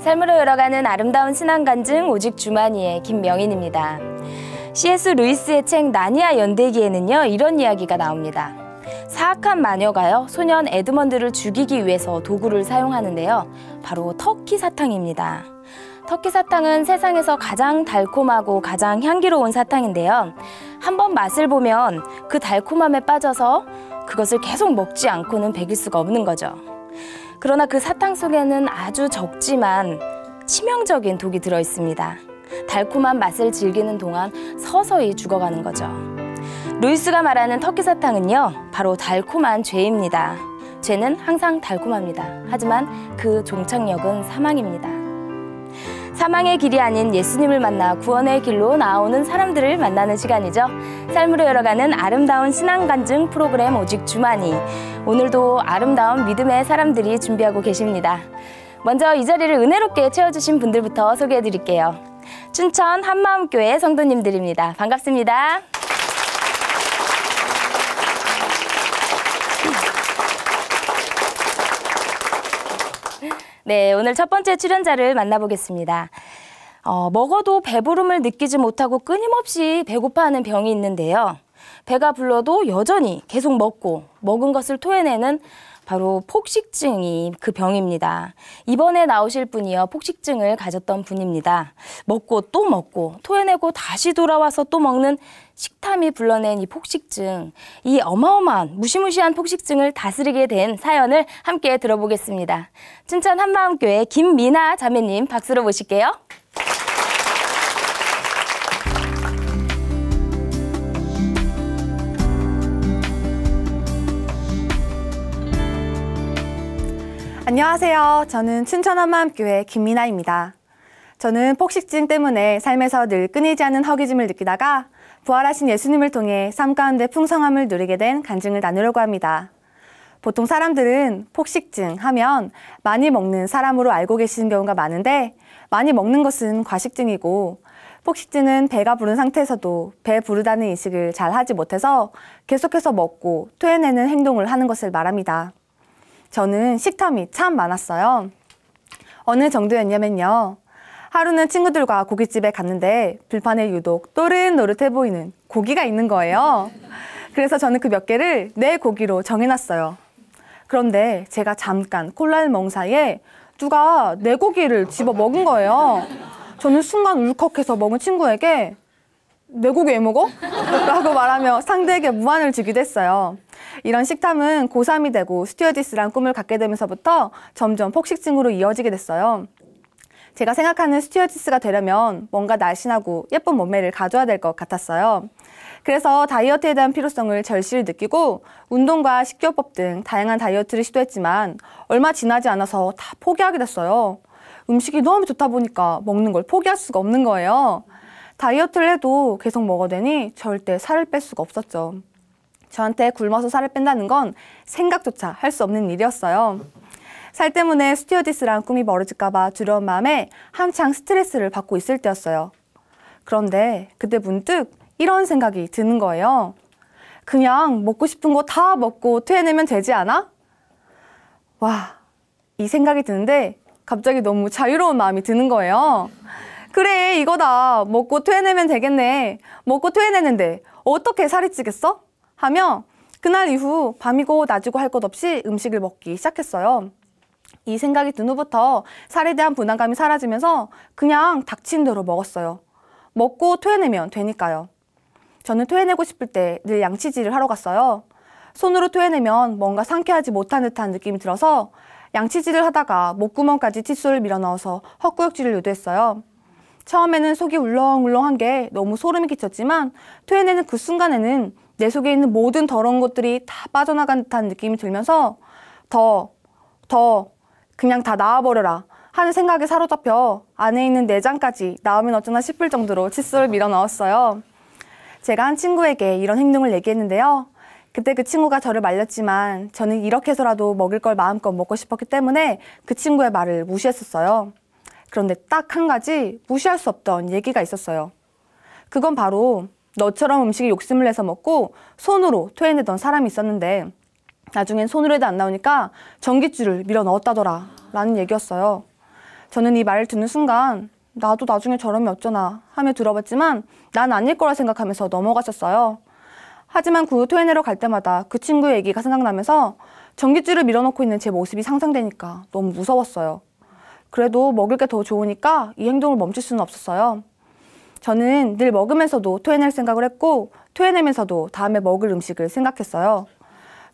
삶으로 열어가는 아름다운 신앙 간증 오직 주만이의 김명인입니다. C.S. 루이스의 책 나니아 연대기에는요, 이런 이야기가 나옵니다. 사악한 마녀가요, 소년 에드먼드를 죽이기 위해서 도구를 사용하는데요. 바로 터키 사탕입니다. 터키 사탕은 세상에서 가장 달콤하고 가장 향기로운 사탕인데요. 한번 맛을 보면 그 달콤함에 빠져서 그것을 계속 먹지 않고는 배길 수가 없는 거죠. 그러나 그 사탕 속에는 아주 적지만 치명적인 독이 들어 있습니다. 달콤한 맛을 즐기는 동안 서서히 죽어가는 거죠. 루이스가 말하는 터키 사탕은요, 바로 달콤한 죄입니다. 죄는 항상 달콤합니다. 하지만 그 종착역은 사망입니다. 사망의 길이 아닌 예수님을 만나 구원의 길로 나아오는 사람들을 만나는 시간이죠. 삶으로 열어가는 아름다운 신앙 간증 프로그램 오직 주만이. 오늘도 아름다운 믿음의 사람들이 준비하고 계십니다. 먼저 이 자리를 은혜롭게 채워주신 분들부터 소개해드릴게요. 춘천 한마음교회 성도님들입니다. 반갑습니다. 네, 오늘 첫 번째 출연자를 만나보겠습니다. 먹어도 배부름을 느끼지 못하고 끊임없이 배고파하는 병이 있는데요. 배가 불러도 여전히 계속 먹고 먹은 것을 토해내는 바로 폭식증이 그 병입니다. 이번에 나오실 분이요, 폭식증을 가졌던 분입니다. 먹고 또 먹고 토해내고 다시 돌아와서 또 먹는 식탐이 불러낸 이 폭식증, 이 어마어마한 무시무시한 폭식증을 다스리게 된 사연을 함께 들어보겠습니다. 춘천 한마음교회 김미나 자매님 박수로 모실게요. 안녕하세요. 저는 춘천 한마음교회 김미나입니다. 저는 폭식증 때문에 삶에서 늘 끊이지 않는 허기짐을 느끼다가 부활하신 예수님을 통해 삶 가운데 풍성함을 누리게 된 간증을 나누려고 합니다. 보통 사람들은 폭식증 하면 많이 먹는 사람으로 알고 계시는 경우가 많은데, 많이 먹는 것은 과식증이고, 폭식증은 배가 부른 상태에서도 배 부르다는 인식을 잘 하지 못해서 계속해서 먹고 토해내는 행동을 하는 것을 말합니다. 저는 식탐이 참 많았어요. 어느 정도였냐면요, 하루는 친구들과 고깃집에 갔는데 불판에 유독 노릇노릇해 보이는 고기가 있는 거예요. 그래서 저는 그 몇 개를 내 고기로 정해놨어요. 그런데 제가 잠깐 콜라를 먹은 사이에 누가 내 고기를 집어 먹은 거예요. 저는 순간 울컥해서 먹은 친구에게 내 고기 왜 먹어? 라고 말하며 상대에게 무안을 주기도 했어요. 이런 식탐은 고3이 되고 스튜어디스란 꿈을 갖게 되면서부터 점점 폭식증으로 이어지게 됐어요. 제가 생각하는 스튜어디스가 되려면 뭔가 날씬하고 예쁜 몸매를 가져야 될 것 같았어요. 그래서 다이어트에 대한 필요성을 절실히 느끼고 운동과 식이요법 등 다양한 다이어트를 시도했지만 얼마 지나지 않아서 다 포기하게 됐어요. 음식이 너무 좋다 보니까 먹는 걸 포기할 수가 없는 거예요. 다이어트를 해도 계속 먹어대니 절대 살을 뺄 수가 없었죠. 저한테 굶어서 살을 뺀다는 건 생각조차 할 수 없는 일이었어요. 살 때문에 스튜어디스란 꿈이 멀어질까 봐 두려운 마음에 한창 스트레스를 받고 있을 때였어요. 그런데 그때 문득 이런 생각이 드는 거예요. 그냥 먹고 싶은 거 다 먹고 토해내면 되지 않아? 와, 이 생각이 드는데 갑자기 너무 자유로운 마음이 드는 거예요. 그래, 이거다. 먹고 토해내면 되겠네. 먹고 토해내는데 어떻게 살이 찌겠어? 하며 그날 이후 밤이고 낮이고 할 것 없이 음식을 먹기 시작했어요. 이 생각이 든 후부터 살에 대한 부담감이 사라지면서 그냥 닥친 대로 먹었어요. 먹고 토해내면 되니까요. 저는 토해내고 싶을 때 늘 양치질을 하러 갔어요. 손으로 토해내면 뭔가 상쾌하지 못한 듯한 느낌이 들어서 양치질을 하다가 목구멍까지 칫솔을 밀어 넣어서 헛구역질을 유도했어요. 처음에는 속이 울렁울렁한 게 너무 소름이 끼쳤지만 토해내는 그 순간에는 내 속에 있는 모든 더러운 것들이 다 빠져나간 듯한 느낌이 들면서 더 그냥 다 나와버려라 하는 생각에 사로잡혀 안에 있는 내장까지 나오면 어쩌나 싶을 정도로 칫솔을 밀어 넣었어요. 제가 한 친구에게 이런 행동을 얘기했는데요. 그때 그 친구가 저를 말렸지만 저는 이렇게 해서라도 먹을 걸 마음껏 먹고 싶었기 때문에 그 친구의 말을 무시했었어요. 그런데 딱 한 가지 무시할 수 없던 얘기가 있었어요. 그건 바로 너처럼 음식에 욕심을 내서 먹고 손으로 토해내던 사람이 있었는데 나중엔 손으로 해도 안 나오니까 전깃줄을 밀어 넣었다더라 라는 얘기였어요. 저는 이 말을 듣는 순간 나도 나중에 저러면 어쩌나 하며 들어봤지만 난 아닐 거라 생각하면서 넘어갔었어요. 하지만 그 후 토해내러 갈 때마다 그 친구의 얘기가 생각나면서 전깃줄을 밀어넣고 있는 제 모습이 상상되니까 너무 무서웠어요. 그래도 먹을 게 더 좋으니까 이 행동을 멈출 수는 없었어요. 저는 늘 먹으면서도 토해낼 생각을 했고 토해내면서도 다음에 먹을 음식을 생각했어요.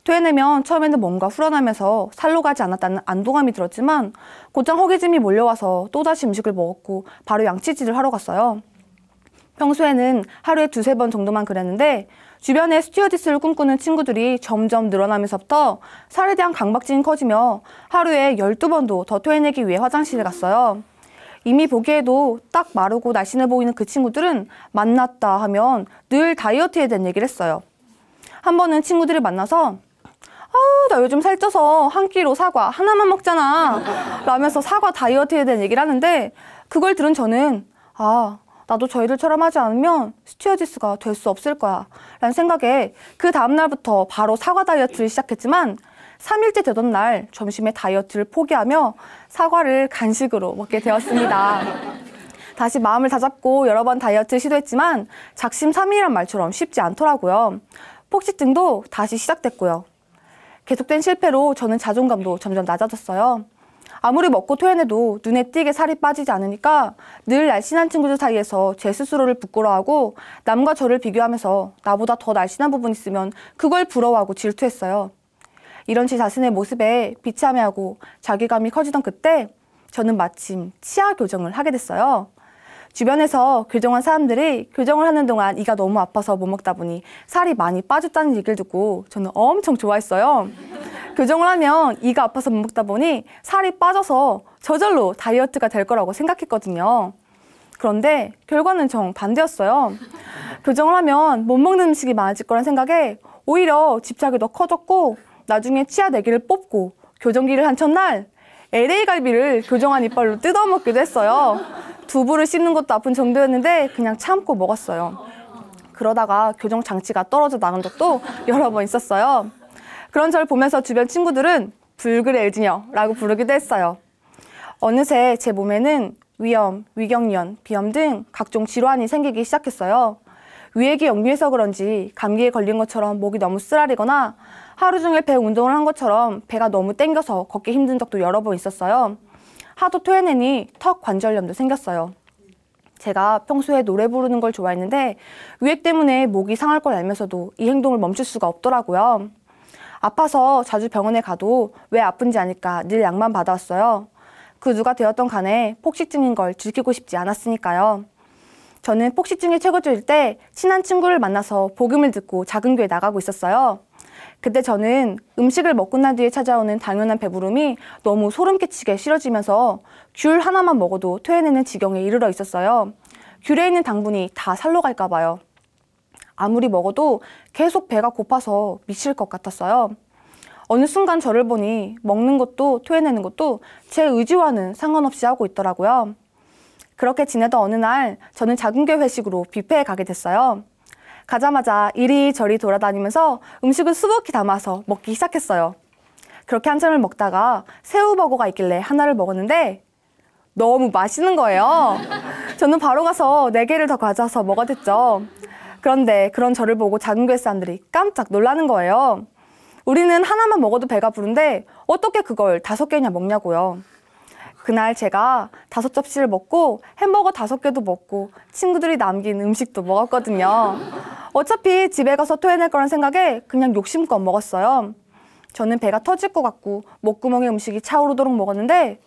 토해내면 처음에는 뭔가 후련하면서 살로 가지 않았다는 안도감이 들었지만 곧장 허기짐이 몰려와서 또다시 음식을 먹었고 바로 양치질을 하러 갔어요. 평소에는 하루에 2~3번 정도만 그랬는데 주변에 스튜어디스를 꿈꾸는 친구들이 점점 늘어나면서부터 살에 대한 강박증이 커지며 하루에 12번도 더 토해내기 위해 화장실에 갔어요. 이미 보기에도 딱 마르고 날씬해 보이는 그 친구들은 만났다 하면 늘 다이어트에 대한 얘기를 했어요. 한 번은 친구들이 만나서 나 요즘 살쪄서 한 끼로 사과 하나만 먹잖아 라면서 사과 다이어트에 대한 얘기를 하는데 그걸 들은 저는 나도 저희들처럼 하지 않으면 스튜어디스가 될 수 없을 거야 라는 생각에 그 다음날부터 바로 사과 다이어트를 시작했지만 3일째 되던 날 점심에 다이어트를 포기하며 사과를 간식으로 먹게 되었습니다. 다시 마음을 다잡고 여러 번 다이어트를 시도했지만 작심삼일이란 말처럼 쉽지 않더라고요. 폭식증도 다시 시작됐고요. 계속된 실패로 저는 자존감도 점점 낮아졌어요. 아무리 먹고 토해내도 눈에 띄게 살이 빠지지 않으니까 늘 날씬한 친구들 사이에서 제 스스로를 부끄러워하고 남과 저를 비교하면서 나보다 더 날씬한 부분이 있으면 그걸 부러워하고 질투했어요. 이런 제 자신의 모습에 비참해하고 자괴감이 커지던 그때 저는 마침 치아 교정을 하게 됐어요. 주변에서 교정한 사람들이 교정을 하는 동안 이가 너무 아파서 못 먹다 보니 살이 많이 빠졌다는 얘기를 듣고 저는 엄청 좋아했어요. 교정을 하면 이가 아파서 못 먹다 보니 살이 빠져서 저절로 다이어트가 될 거라고 생각했거든요. 그런데 결과는 정반대였어요. 교정을 하면 못 먹는 음식이 많아질 거란 생각에 오히려 집착이 더 커졌고 나중에 치아 4개를 뽑고 교정기를 한 첫날 LA 갈비를 교정한 이빨로 뜯어먹기도 했어요. 두부를 씹는 것도 아픈 정도였는데 그냥 참고 먹었어요. 그러다가 교정 장치가 떨어져 나간 적도 여러 번 있었어요. 그런 저를 보면서 주변 친구들은 불그레 엘지녀라고 부르기도 했어요. 어느새 제 몸에는 위염, 위경련, 비염 등 각종 질환이 생기기 시작했어요. 위액이 역류해서 그런지 감기에 걸린 것처럼 목이 너무 쓰라리거나 하루 종일 배 운동을 한 것처럼 배가 너무 땡겨서 걷기 힘든 적도 여러 번 있었어요. 하도 토해내니 턱 관절염도 생겼어요. 제가 평소에 노래 부르는 걸 좋아했는데 위액 때문에 목이 상할 걸 알면서도 이 행동을 멈출 수가 없더라고요. 아파서 자주 병원에 가도 왜 아픈지 아니까 늘 약만 받아왔어요. 그 누가 되었던 간에 폭식증인 걸 들키고 싶지 않았으니까요. 저는 폭식증이 최고조일 때 친한 친구를 만나서 복음을 듣고 작은 교회 나가고 있었어요. 그때 저는 음식을 먹고 난 뒤에 찾아오는 당연한 배부름이 너무 소름 끼치게 싫어지면서 귤 하나만 먹어도 토해내는 지경에 이르러 있었어요. 귤에 있는 당분이 다 살로 갈까 봐요. 아무리 먹어도 계속 배가 고파서 미칠 것 같았어요. 어느 순간 저를 보니 먹는 것도 토해내는 것도 제 의지와는 상관없이 하고 있더라고요. 그렇게 지내던 어느 날 저는 작은 교회 회식으로 뷔페에 가게 됐어요. 가자마자 이리저리 돌아다니면서 음식을 수북히 담아서 먹기 시작했어요. 그렇게 한참을 먹다가 새우버거가 있길래 하나를 먹었는데 너무 맛있는 거예요. 저는 바로 가서 4개를 더 가져와서 먹어댔죠. 그런데 그런 저를 보고 작은 교회 사람들이 깜짝 놀라는 거예요. 우리는 하나만 먹어도 배가 부른데 어떻게 그걸 5개나 먹냐고요. 그날 제가 5접시를 먹고 햄버거 5개도 먹고 친구들이 남긴 음식도 먹었거든요. 어차피 집에 가서 토해낼 거란 생각에 그냥 욕심껏 먹었어요. 저는 배가 터질 것 같고 목구멍에 음식이 차오르도록 먹었는데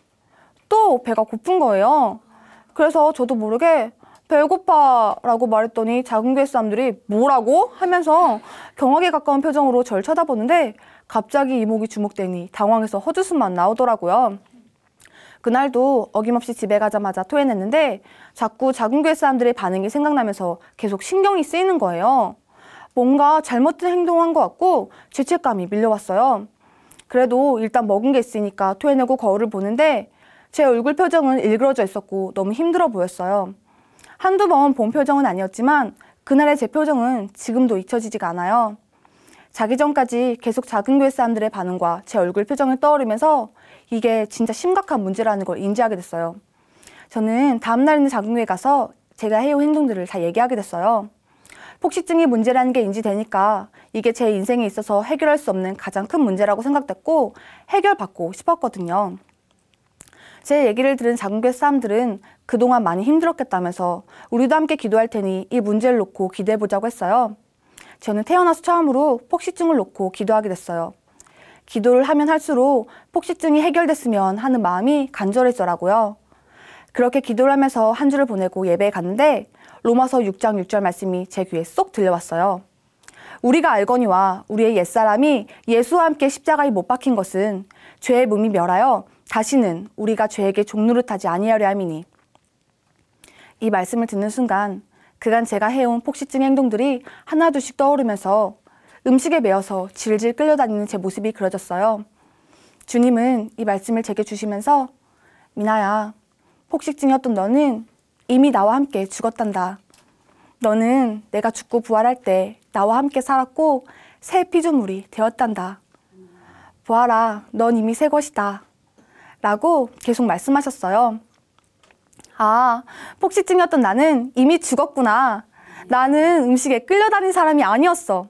또 배가 고픈 거예요. 그래서 저도 모르게 배고파 라고 말했더니 작은 교회 사람들이 뭐라고? 하면서 경악에 가까운 표정으로 절 쳐다보는데 갑자기 이목이 주목되니 당황해서 헛웃음만 나오더라고요. 그날도 어김없이 집에 가자마자 토해냈는데 자꾸 작은 교회 사람들의 반응이 생각나면서 계속 신경이 쓰이는 거예요. 뭔가 잘못된 행동한 것 같고 죄책감이 밀려왔어요. 그래도 일단 먹은 게 있으니까 토해내고 거울을 보는데 제 얼굴 표정은 일그러져 있었고 너무 힘들어 보였어요. 한두 번 본 표정은 아니었지만 그날의 제 표정은 지금도 잊혀지지가 않아요. 자기 전까지 계속 작은 교회 사람들의 반응과 제 얼굴 표정을 떠올리면서 이게 진짜 심각한 문제라는 걸 인지하게 됐어요. 저는 다음날 있는 자궁교에 가서 제가 해온 행동들을 다 얘기하게 됐어요. 폭식증이 문제라는 게 인지되니까 이게 제 인생에 있어서 해결할 수 없는 가장 큰 문제라고 생각됐고 해결받고 싶었거든요. 제 얘기를 들은 자궁교회 사람들은 그동안 많이 힘들었겠다면서 우리도 함께 기도할 테니 이 문제를 놓고 기도해보자고 했어요. 저는 태어나서 처음으로 폭식증을 놓고 기도하게 됐어요. 기도를 하면 할수록 폭식증이 해결됐으면 하는 마음이 간절해지더라고요. 그렇게 기도를 하면서 한 주를 보내고 예배에 갔는데 로마서 6장 6절 말씀이 제 귀에 쏙 들려왔어요. 우리가 알거니와 우리의 옛사람이 예수와 함께 십자가에 못 박힌 것은 죄의 몸이 멸하여 다시는 우리가 죄에게 종노릇하지 아니하려 함이니. 이 말씀을 듣는 순간 그간 제가 해온 폭식증 행동들이 하나둘씩 떠오르면서 음식에 매여서 질질 끌려다니는 제 모습이 그려졌어요. 주님은 이 말씀을 제게 주시면서 미나야, 폭식증이었던 너는 이미 나와 함께 죽었단다. 너는 내가 죽고 부활할 때 나와 함께 살았고 새 피조물이 되었단다. 보아라, 넌 이미 새 것이다. 라고 계속 말씀하셨어요. 아, 폭식증이었던 나는 이미 죽었구나. 나는 음식에 끌려다닌 사람이 아니었어.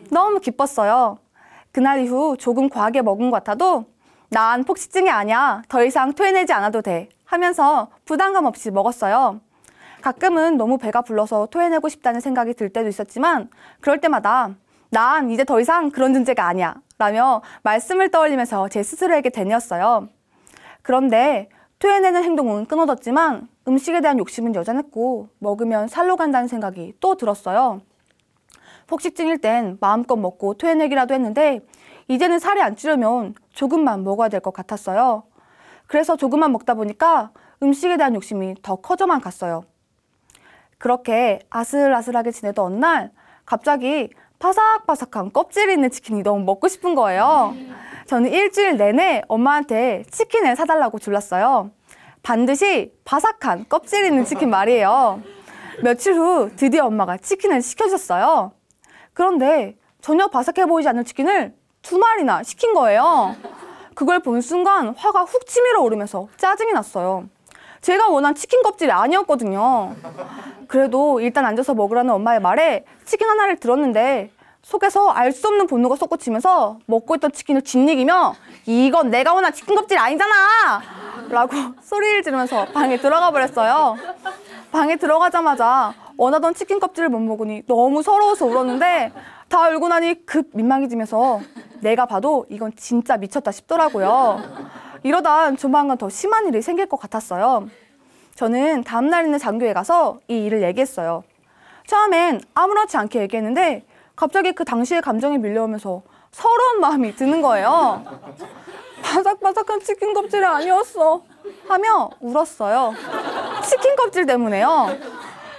너무 기뻤어요. 그날 이후 조금 과하게 먹은 것 같아도 난 폭식증이 아니야. 더 이상 토해내지 않아도 돼. 하면서 부담감 없이 먹었어요. 가끔은 너무 배가 불러서 토해내고 싶다는 생각이 들 때도 있었지만 그럴 때마다 난 이제 더 이상 그런 존재가 아니야. 라며 말씀을 떠올리면서 제 스스로에게 되뇌었어요. 그런데 토해내는 행동은 끊어졌지만 음식에 대한 욕심은 여전했고 먹으면 살로 간다는 생각이 또 들었어요. 폭식증일 땐 마음껏 먹고 토해내기라도 했는데 이제는 살이 안 찌려면 조금만 먹어야 될 것 같았어요. 그래서 조금만 먹다 보니까 음식에 대한 욕심이 더 커져만 갔어요. 그렇게 아슬아슬하게 지내던 어느 날 갑자기 바삭바삭한 껍질이 있는 치킨이 너무 먹고 싶은 거예요. 저는 일주일 내내 엄마한테 치킨을 사달라고 졸랐어요. 반드시 바삭한 껍질 있는 치킨 말이에요. 며칠 후 드디어 엄마가 치킨을 시켜주셨어요. 그런데 전혀 바삭해 보이지 않는 치킨을 2마리나 시킨 거예요. 그걸 본 순간 화가 훅 치밀어 오르면서 짜증이 났어요. 제가 원한 치킨 껍질이 아니었거든요. 그래도 일단 앉아서 먹으라는 엄마의 말에 치킨 하나를 들었는데 속에서 알 수 없는 분노가 솟구치면서 먹고 있던 치킨을 짓이기며 이건 내가 원한 치킨 껍질이 아니잖아! 라고 소리를 지르면서 방에 들어가 버렸어요. 방에 들어가자마자 원하던 치킨 껍질을 못 먹으니 너무 서러워서 울었는데 다 울고 나니 급 민망해지면서 내가 봐도 이건 진짜 미쳤다 싶더라고요. 이러다 조만간 더 심한 일이 생길 것 같았어요. 저는 다음날 있는 장교에 가서 이 일을 얘기했어요. 처음엔 아무렇지 않게 얘기했는데 갑자기 그 당시의 감정이 밀려오면서 서러운 마음이 드는 거예요. 바삭바삭한 치킨 껍질이 아니었어 하며 울었어요. 치킨 껍질 때문에요.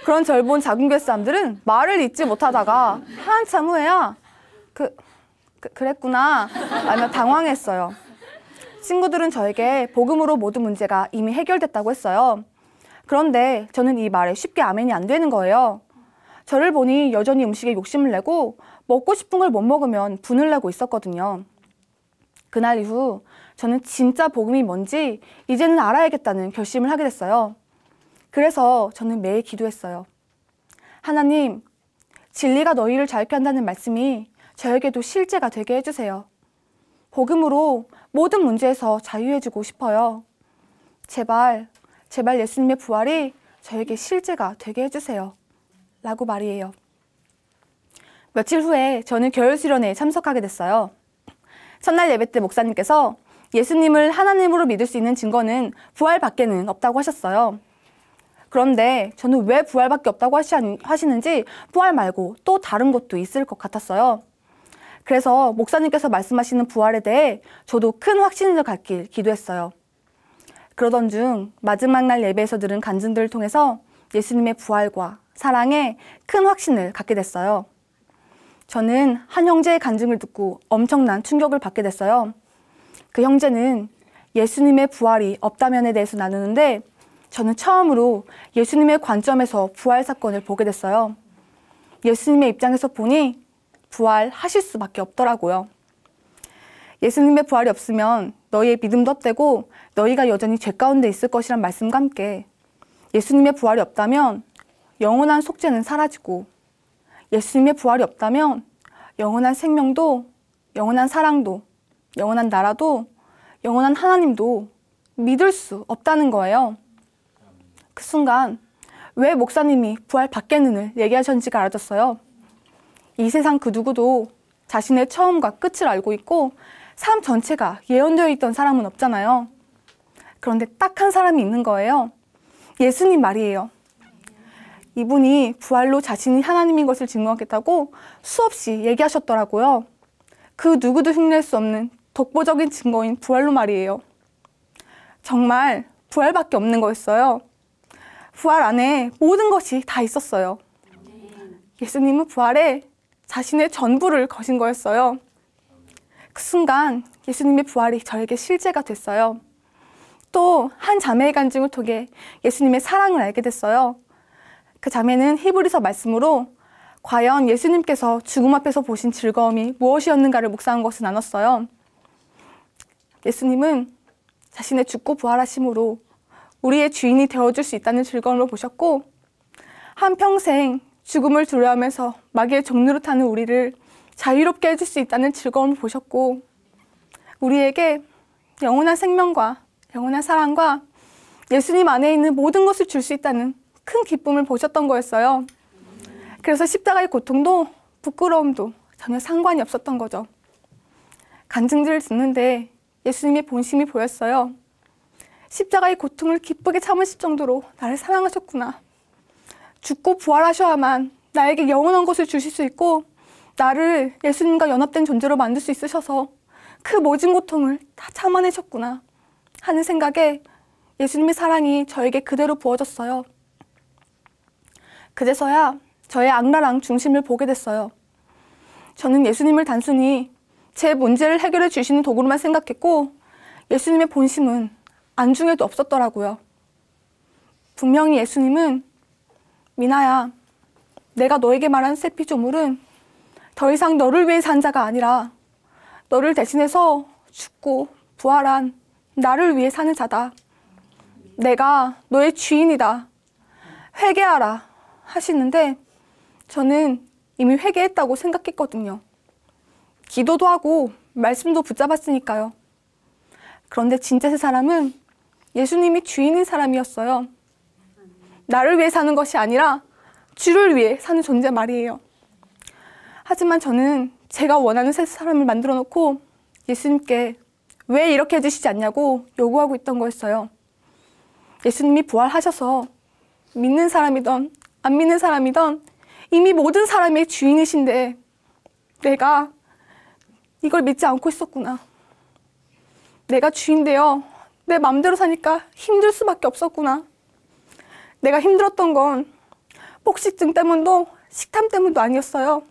그런 절 본 자궁교회 사람들은 말을 잇지 못하다가 한참 후에야 그랬구나 라며 당황했어요. 친구들은 저에게 복음으로 모든 문제가 이미 해결됐다고 했어요. 그런데 저는 이 말에 쉽게 아멘이 안 되는 거예요. 저를 보니 여전히 음식에 욕심을 내고 먹고 싶은 걸 못 먹으면 분을 내고 있었거든요. 그날 이후 저는 진짜 복음이 뭔지 이제는 알아야겠다는 결심을 하게 됐어요. 그래서 저는 매일 기도했어요. 하나님, 진리가 너희를 자유케 한다는 말씀이 저에게도 실제가 되게 해주세요. 복음으로 모든 문제에서 자유해지고 싶어요. 제발 예수님의 부활이 저에게 실제가 되게 해주세요. 라고 말이에요. 며칠 후에 저는 겨울 수련회에 참석하게 됐어요. 첫날 예배 때 목사님께서 예수님을 하나님으로 믿을 수 있는 증거는 부활밖에는 없다고 하셨어요. 그런데 저는 왜 부활밖에 없다고 하시는지 부활 말고 또 다른 것도 있을 것 같았어요. 그래서 목사님께서 말씀하시는 부활에 대해 저도 큰 확신을 갖길 기도했어요. 그러던 중 마지막 날 예배에서 들은 간증들을 통해서 예수님의 부활과 사랑에 큰 확신을 갖게 됐어요. 저는 한 형제의 간증을 듣고 엄청난 충격을 받게 됐어요. 그 형제는 예수님의 부활이 없다면에 대해서 나누는데 저는 처음으로 예수님의 관점에서 부활 사건을 보게 됐어요. 예수님의 입장에서 보니 부활하실 수밖에 없더라고요. 예수님의 부활이 없으면 너희의 믿음도 헛되고 너희가 여전히 죄 가운데 있을 것이란 말씀과 함께 예수님의 부활이 없다면 영원한 속죄는 사라지고, 예수님의 부활이 없다면 영원한 생명도, 영원한 사랑도, 영원한 나라도, 영원한 하나님도 믿을 수 없다는 거예요. 그 순간 왜 목사님이 부활 받겠는을 얘기하셨는지가 알아졌어요. 이 세상 그 누구도 자신의 처음과 끝을 알고 있고 삶 전체가 예언되어 있던 사람은 없잖아요. 그런데 딱 한 사람이 있는 거예요. 예수님 말이에요. 이분이 부활로 자신이 하나님인 것을 증명하겠다고 수없이 얘기하셨더라고요. 그 누구도 흉낼 수 없는 독보적인 증거인 부활로 말이에요. 정말 부활밖에 없는 거였어요. 부활 안에 모든 것이 다 있었어요. 예수님은 부활에 자신의 전부를 거신 거였어요. 그 순간 예수님의 부활이 저에게 실제가 됐어요. 또 한 자매의 간증을 통해 예수님의 사랑을 알게 됐어요. 그 자매는 히브리서 말씀으로 과연 예수님께서 죽음 앞에서 보신 즐거움이 무엇이었는가를 묵상한 것을 나눴어요. 예수님은 자신의 죽고 부활하심으로 우리의 주인이 되어줄 수 있다는 즐거움을 보셨고, 한평생 죽음을 두려워하면서 마귀의 종로를 타는 우리를 자유롭게 해줄 수 있다는 즐거움을 보셨고, 우리에게 영원한 생명과 영원한 사랑과 예수님 안에 있는 모든 것을 줄 수 있다는 큰 기쁨을 보셨던 거였어요. 그래서 십자가의 고통도 부끄러움도 전혀 상관이 없었던 거죠. 간증들을 듣는데 예수님의 본심이 보였어요. 십자가의 고통을 기쁘게 참으실 정도로 나를 사랑하셨구나. 죽고 부활하셔야만 나에게 영원한 것을 주실 수 있고 나를 예수님과 연합된 존재로 만들 수 있으셔서 그 모진 고통을 다 참아내셨구나 하는 생각에 예수님의 사랑이 저에게 그대로 부어졌어요. 그제서야 저의 악랄한 중심을 보게 됐어요. 저는 예수님을 단순히 제 문제를 해결해 주시는 도구로만 생각했고 예수님의 본심은 안중에도 없었더라고요. 분명히 예수님은 미나야, 내가 너에게 말한 새 피조물은 더 이상 너를 위해 산 자가 아니라 너를 대신해서 죽고 부활한 나를 위해 사는 자다. 내가 너의 주인이다. 회개하라 하시는데 저는 이미 회개했다고 생각했거든요. 기도도 하고 말씀도 붙잡았으니까요. 그런데 진짜 새 사람은 예수님이 주인인 사람이었어요. 나를 위해 사는 것이 아니라 주를 위해 사는 존재 말이에요. 하지만 저는 제가 원하는 새 사람을 만들어 놓고 예수님께 왜 이렇게 해주시지 않냐고 요구하고 있던 거였어요. 예수님이 부활하셔서 믿는 사람이든 안 믿는 사람이든 이미 모든 사람의 주인이신데 내가 이걸 믿지 않고 있었구나. 내가 주인 되어 내 맘대로 사니까 힘들 수밖에 없었구나. 내가 힘들었던 건 폭식증 때문도 식탐 때문도 아니었어요.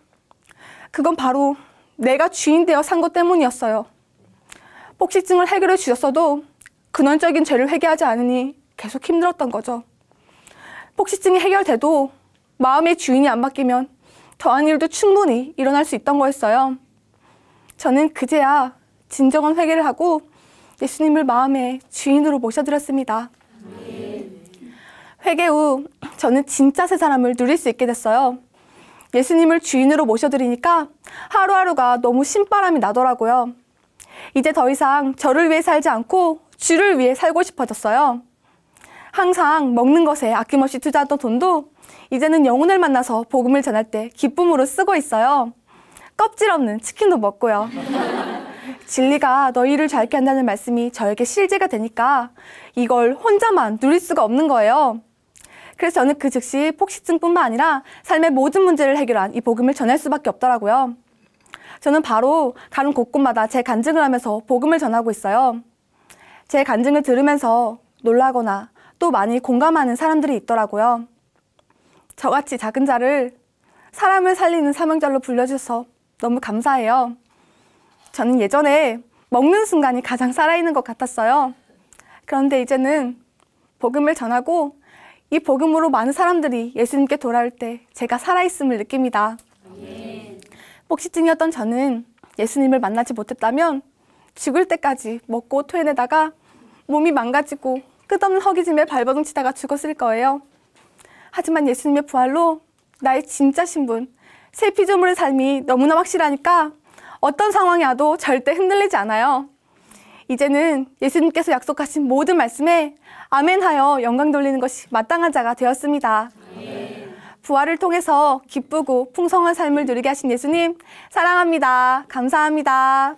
그건 바로 내가 주인 되어 산 것 때문이었어요. 폭식증을 해결해 주셨어도 근원적인 죄를 회개하지 않으니 계속 힘들었던 거죠. 폭식증이 해결돼도 마음의 주인이 안 바뀌면 더한 일도 충분히 일어날 수 있던 거였어요. 저는 그제야 진정한 회개를 하고 예수님을 마음의 주인으로 모셔드렸습니다. 회개 후 저는 진짜 새 사람을 누릴 수 있게 됐어요. 예수님을 주인으로 모셔드리니까 하루하루가 너무 신바람이 나더라고요. 이제 더 이상 저를 위해 살지 않고 주를 위해 살고 싶어졌어요. 항상 먹는 것에 아낌없이 투자하던 돈도 이제는 영혼을 만나서 복음을 전할 때 기쁨으로 쓰고 있어요. 껍질 없는 치킨도 먹고요. 진리가 너희를 자유케 한다는 말씀이 저에게 실제가 되니까 이걸 혼자만 누릴 수가 없는 거예요. 그래서 저는 그 즉시 폭식증뿐만 아니라 삶의 모든 문제를 해결한 이 복음을 전할 수밖에 없더라고요. 저는 바로 가는 곳곳마다 제 간증을 하면서 복음을 전하고 있어요. 제 간증을 들으면서 놀라거나 또 많이 공감하는 사람들이 있더라고요. 저같이 작은 자를 사람을 살리는 사명자로 불려주셔서 너무 감사해요. 저는 예전에 먹는 순간이 가장 살아있는 것 같았어요. 그런데 이제는 복음을 전하고 이 복음으로 많은 사람들이 예수님께 돌아올 때 제가 살아있음을 느낍니다. 폭식증이었던 저는 예수님을 만나지 못했다면 죽을 때까지 먹고 토해내다가 몸이 망가지고 끝없는 허기짐에 발버둥 치다가 죽었을 거예요. 하지만 예수님의 부활로 나의 진짜 신분, 새 피조물의 삶이 너무나 확실하니까 어떤 상황이 와도 절대 흔들리지 않아요. 이제는 예수님께서 약속하신 모든 말씀에 아멘하여 영광 돌리는 것이 마땅한 자가 되었습니다. 부활을 통해서 기쁘고 풍성한 삶을 누리게 하신 예수님 사랑합니다. 감사합니다.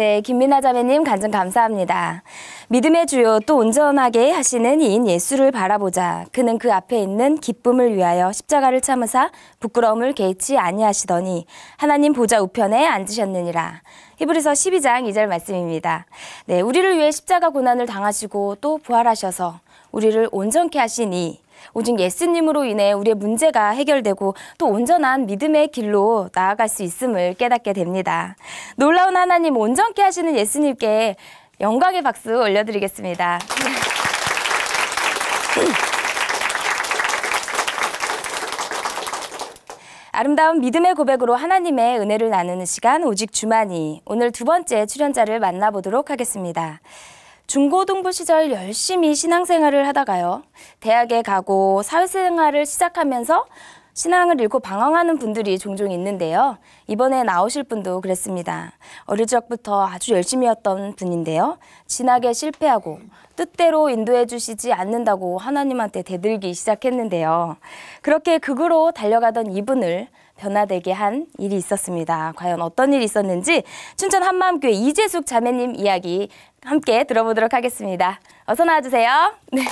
네, 김민아 자매님 간증 감사합니다. 믿음의 주요 또 온전하게 하시는 이인 예수를 바라보자. 그는 그 앞에 있는 기쁨을 위하여 십자가를 참으사 부끄러움을 개의치 아니하시더니 하나님 보좌 우편에 앉으셨느니라. 히브리서 12장 2절 말씀입니다. 네, 우리를 위해 십자가 고난을 당하시고 또 부활하셔서 우리를 온전케 하시니 오직 예수님으로 인해 우리의 문제가 해결되고 또 온전한 믿음의 길로 나아갈 수 있음을 깨닫게 됩니다. 놀라운 하나님 온전케 하시는 예수님께 영광의 박수 올려드리겠습니다. 아름다운 믿음의 고백으로 하나님의 은혜를 나누는 시간 오직 주만이, 오늘 두 번째 출연자를 만나보도록 하겠습니다. 중고등부 시절 열심히 신앙생활을 하다가요, 대학에 가고 사회생활을 시작하면서 신앙을 잃고 방황하는 분들이 종종 있는데요. 이번에 나오실 분도 그랬습니다. 어릴 적부터 아주 열심히였던 분인데요. 진학에 실패하고 뜻대로 인도해 주시지 않는다고 하나님한테 대들기 시작했는데요. 그렇게 극으로 달려가던 이분을 변화되게 한 일이 있었습니다. 과연 어떤 일이 있었는지 춘천 한마음교회 이재숙 자매님 이야기 함께 들어보도록 하겠습니다. 어서 나와주세요. 네.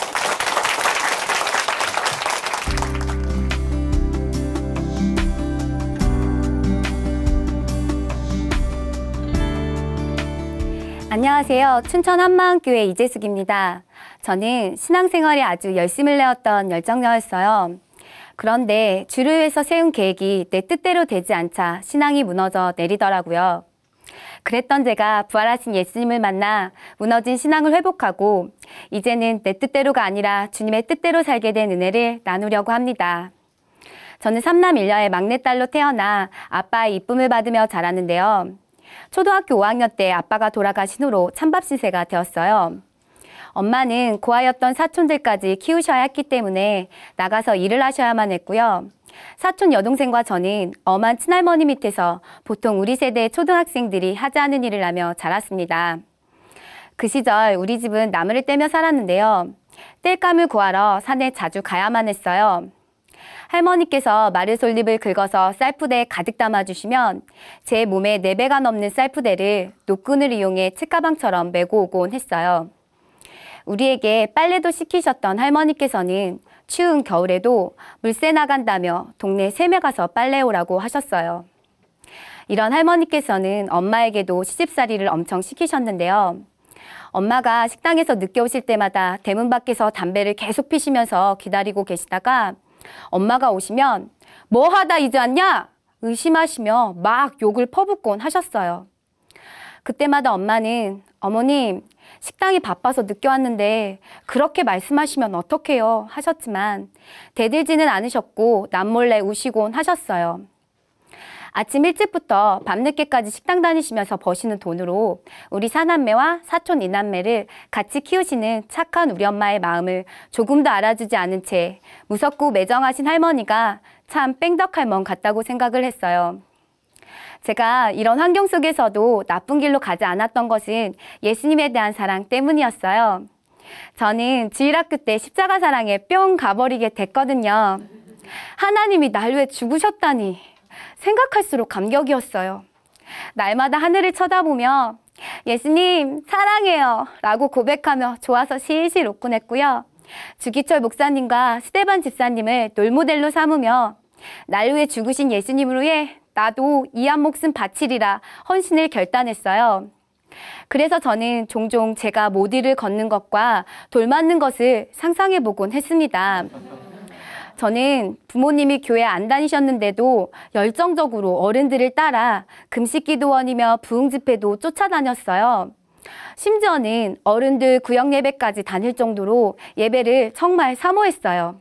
안녕하세요. 춘천 한마음교회 이재숙입니다. 저는 신앙생활에 아주 열심을 내었던 열정녀였어요. 그런데 주를 위해서 세운 계획이 내 뜻대로 되지 않자 신앙이 무너져 내리더라고요. 그랬던 제가 부활하신 예수님을 만나 무너진 신앙을 회복하고 이제는 내 뜻대로가 아니라 주님의 뜻대로 살게 된 은혜를 나누려고 합니다. 저는 3남 1녀의 막내딸로 태어나 아빠의 이쁨을 받으며 자랐는데요. 초등학교 5학년 때 아빠가 돌아가신 후로 찬밥 신세가 되었어요. 엄마는 고아였던 사촌들까지 키우셔야 했기 때문에 나가서 일을 하셔야만 했고요. 사촌 여동생과 저는 엄한 친할머니 밑에서 보통 우리 세대의 초등학생들이 하지 않은 일을 하며 자랐습니다. 그 시절 우리 집은 나무를 떼며 살았는데요. 땔감을 구하러 산에 자주 가야만 했어요. 할머니께서 마르솔잎을 긁어서 쌀푸대에 가득 담아주시면 제 몸에 4배가 넘는 쌀푸대를 노끈을 이용해 책가방처럼 메고 오곤 했어요. 우리에게 빨래도 시키셨던 할머니께서는 추운 겨울에도 물새 나간다며 동네 샘에 가서 빨래 오라고 하셨어요. 이런 할머니께서는 엄마에게도 시집살이를 엄청 시키셨는데요. 엄마가 식당에서 늦게 오실 때마다 대문 밖에서 담배를 계속 피시면서 기다리고 계시다가 엄마가 오시면 뭐 하다 이제 왔냐? 의심하시며 막 욕을 퍼붓곤 하셨어요. 그때마다 엄마는 어머님, 식당이 바빠서 늦게 왔는데 그렇게 말씀하시면 어떡해요 하셨지만 대들지는 않으셨고 남몰래 우시곤 하셨어요. 아침 일찍부터 밤늦게까지 식당 다니시면서 버시는 돈으로 우리 사남매와 사촌 이남매를 같이 키우시는 착한 우리 엄마의 마음을 조금도 알아주지 않은 채 무섭고 매정하신 할머니가 참 뺑덕할멈 같다고 생각을 했어요. 제가 이런 환경 속에서도 나쁜 길로 가지 않았던 것은 예수님에 대한 사랑 때문이었어요. 저는 주일학교 때 십자가 사랑에 뿅 가버리게 됐거든요. 하나님이 날 위해 죽으셨다니 생각할수록 감격이었어요. 날마다 하늘을 쳐다보며 예수님 사랑해요 라고 고백하며 좋아서 실실 웃곤 했고요. 주기철 목사님과 스테반 집사님을 롤모델로 삼으며 날 위해 죽으신 예수님을 위해 나도 이 한 목숨 바치리라 헌신을 결단했어요. 그래서 저는 종종 제가 못 일을 걷는 것과 돌 맞는 것을 상상해보곤 했습니다. 저는 부모님이 교회 안 다니셨는데도 열정적으로 어른들을 따라 금식기도원이며 부흥집회도 쫓아다녔어요. 심지어는 어른들 구역 예배까지 다닐 정도로 예배를 정말 사모했어요.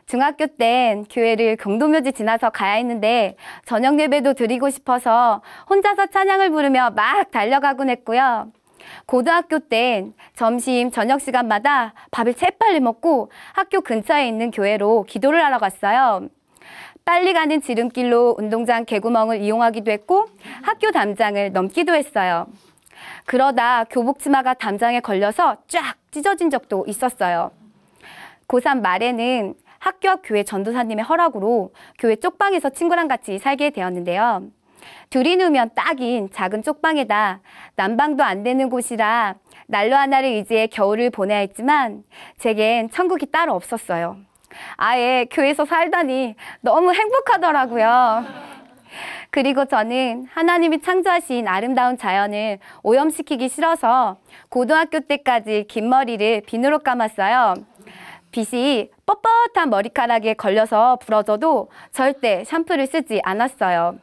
중학교 땐 교회를 경도묘지 지나서 가야 했는데 저녁 예배도 드리고 싶어서 혼자서 찬양을 부르며 막 달려가곤 했고요. 고등학교 땐 점심, 저녁 시간마다 밥을 재빨리 먹고 학교 근처에 있는 교회로 기도를 하러 갔어요. 빨리 가는 지름길로 운동장 개구멍을 이용하기도 했고 학교 담장을 넘기도 했어요. 그러다 교복 치마가 담장에 걸려서 쫙 찢어진 적도 있었어요. 고3 말에는 학교 앞 교회 전도사님의 허락으로 교회 쪽방에서 친구랑 같이 살게 되었는데요. 둘이 누우면 딱인 작은 쪽방에다 난방도 안 되는 곳이라 난로 하나를 의지해 겨울을 보내야 했지만 제겐 천국이 따로 없었어요. 아예 교회에서 살다니 너무 행복하더라고요. 그리고 저는 하나님이 창조하신 아름다운 자연을 오염시키기 싫어서 고등학교 때까지 긴 머리를 비누로 감았어요. 빗이 뻣뻣한 머리카락에 걸려서 부러져도 절대 샴푸를 쓰지 않았어요.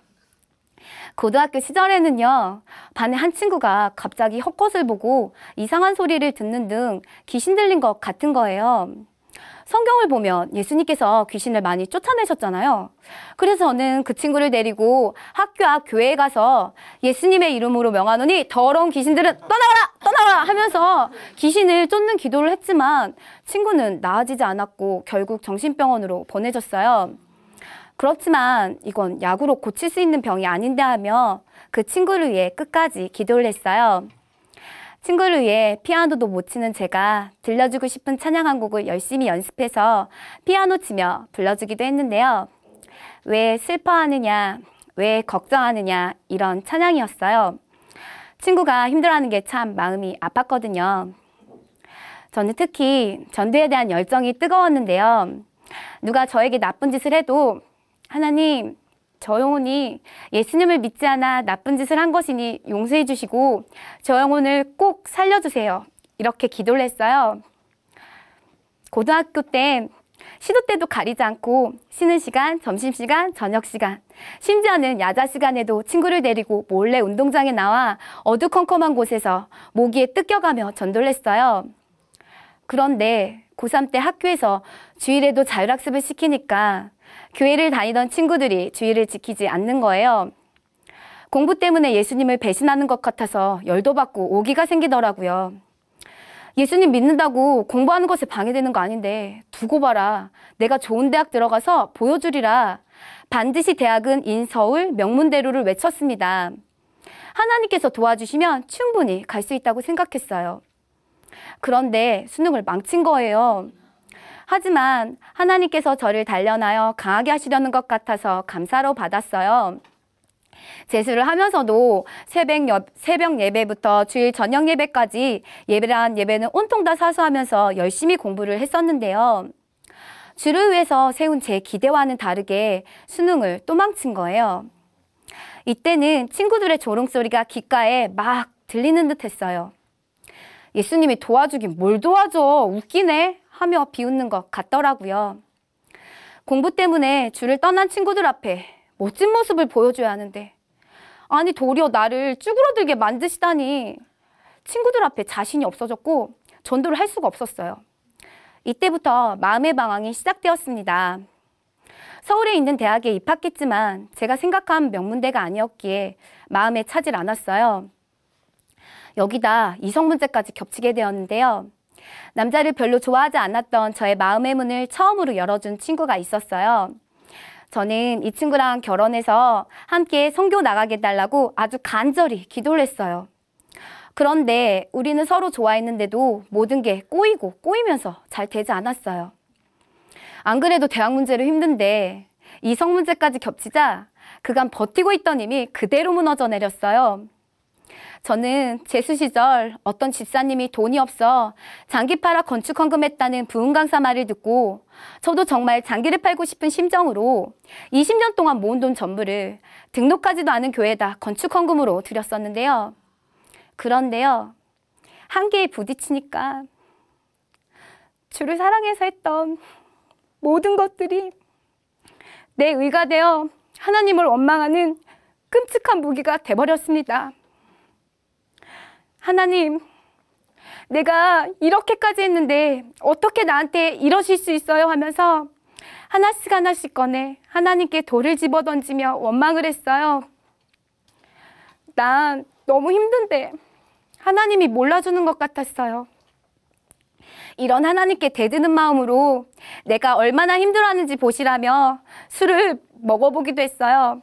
고등학교 시절에는요, 반에 한 친구가 갑자기 헛것을 보고 이상한 소리를 듣는 등 귀신 들린 것 같은 거예요. 성경을 보면 예수님께서 귀신을 많이 쫓아내셨잖아요. 그래서 저는 그 친구를 데리고 학교 앞 교회에 가서 예수님의 이름으로 명하노니 더러운 귀신들은 떠나가라! 떠나가라! 하면서 귀신을 쫓는 기도를 했지만 친구는 나아지지 않았고 결국 정신병원으로 보내졌어요. 그렇지만 이건 약으로 고칠 수 있는 병이 아닌데 하며 그 친구를 위해 끝까지 기도를 했어요. 친구를 위해 피아노도 못 치는 제가 들려주고 싶은 찬양 한 곡을 열심히 연습해서 피아노 치며 불러주기도 했는데요. 왜 슬퍼하느냐, 왜 걱정하느냐 이런 찬양이었어요. 친구가 힘들어하는 게 참 마음이 아팠거든요. 저는 특히 전도에 대한 열정이 뜨거웠는데요. 누가 저에게 나쁜 짓을 해도 하나님, 저 영혼이 예수님을 믿지 않아 나쁜 짓을 한 것이니 용서해 주시고 저 영혼을 꼭 살려주세요. 이렇게 기도를 했어요. 고등학교 때 시도 때도 가리지 않고 쉬는 시간, 점심시간, 저녁시간, 심지어는 야자 시간에도 친구를 데리고 몰래 운동장에 나와 어두컴컴한 곳에서 모기에 뜯겨가며 전도를 했어요. 그런데 고3 때 학교에서 주일에도 자율학습을 시키니까 교회를 다니던 친구들이 주의를 지키지 않는 거예요. 공부 때문에 예수님을 배신하는 것 같아서 열도 받고 오기가 생기더라고요. 예수님 믿는다고 공부하는 것에 방해되는 거 아닌데 두고 봐라. 내가 좋은 대학 들어가서 보여주리라. 반드시 대학은 인서울 명문대로를 외쳤습니다. 하나님께서 도와주시면 충분히 갈 수 있다고 생각했어요. 그런데 수능을 망친 거예요. 하지만 하나님께서 저를 단련하여 강하게 하시려는 것 같아서 감사로 받았어요. 재수를 하면서도 새벽 예배부터 주일 저녁 예배까지 예배란 예배는 온통 다 사수하면서 열심히 공부를 했었는데요. 주를 위해서 세운 제 기대와는 다르게 수능을 또 망친 거예요. 이때는 친구들의 조롱소리가 귓가에 막 들리는 듯 했어요. 예수님이 도와주긴 뭘 도와줘, 웃기네 하며 비웃는 것 같더라고요. 공부 때문에 주를 떠난 친구들 앞에 멋진 모습을 보여줘야 하는데 아니 도리어 나를 쭈그러들게 만드시다니 친구들 앞에 자신이 없어졌고 전도를 할 수가 없었어요. 이때부터 마음의 방황이 시작되었습니다. 서울에 있는 대학에 입학했지만 제가 생각한 명문대가 아니었기에 마음에 차질 않았어요. 여기다 이성 문제까지 겹치게 되었는데요. 남자를 별로 좋아하지 않았던 저의 마음의 문을 처음으로 열어준 친구가 있었어요. 저는 이 친구랑 결혼해서 함께 선교 나가게 해달라고 아주 간절히 기도를 했어요. 그런데 우리는 서로 좋아했는데도 모든 게 꼬이면서 잘 되지 않았어요. 안 그래도 대학 문제로 힘든데 이성 문제까지 겹치자 그간 버티고 있던 힘이 그대로 무너져 내렸어요. 저는 재수 시절 어떤 집사님이 돈이 없어 장기 팔아 건축 헌금했다는 부흥 강사 말을 듣고 저도 정말 장기를 팔고 싶은 심정으로 20년 동안 모은 돈 전부를 등록하지도 않은 교회에다 건축 헌금으로 드렸었는데요. 그런데요, 한계에 부딪히니까 주를 사랑해서 했던 모든 것들이 내 의가 되어 하나님을 원망하는 끔찍한 무기가 돼버렸습니다. 하나님, 내가 이렇게까지 했는데 어떻게 나한테 이러실 수 있어요? 하면서 하나씩 하나씩 꺼내 하나님께 돌을 집어던지며 원망을 했어요. 난 너무 힘든데 하나님이 몰라주는 것 같았어요. 이런 하나님께 대드는 마음으로 내가 얼마나 힘들어하는지 보시라며 술을 먹어보기도 했어요.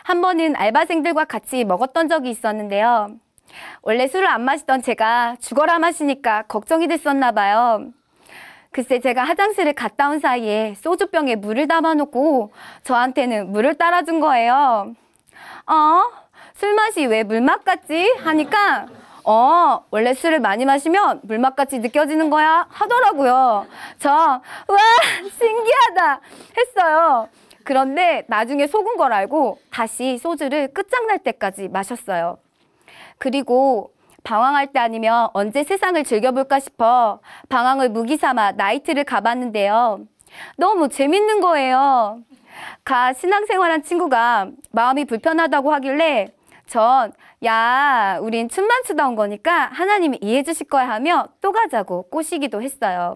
한 번은 알바생들과 같이 먹었던 적이 있었는데요. 원래 술을 안 마시던 제가 죽어라 마시니까 걱정이 됐었나 봐요. 글쎄 제가 화장실을 갔다 온 사이에 소주병에 물을 담아놓고 저한테는 물을 따라준 거예요. 술맛이 왜 물맛 같지? 하니까 원래 술을 많이 마시면 물맛같이 느껴지는 거야 하더라고요. 와 신기하다 했어요. 그런데 나중에 속은 걸 알고 다시 소주를 끝장날 때까지 마셨어요. 그리고 방황할 때 아니면 언제 세상을 즐겨볼까 싶어 방황을 무기 삼아 나이트를 가봤는데요. 너무 재밌는 거예요. 신앙생활한 친구가 마음이 불편하다고 하길래 야, 우린 춤만 추다 온 거니까 하나님이 이해해 주실 거야 하며 또 가자고 꼬시기도 했어요.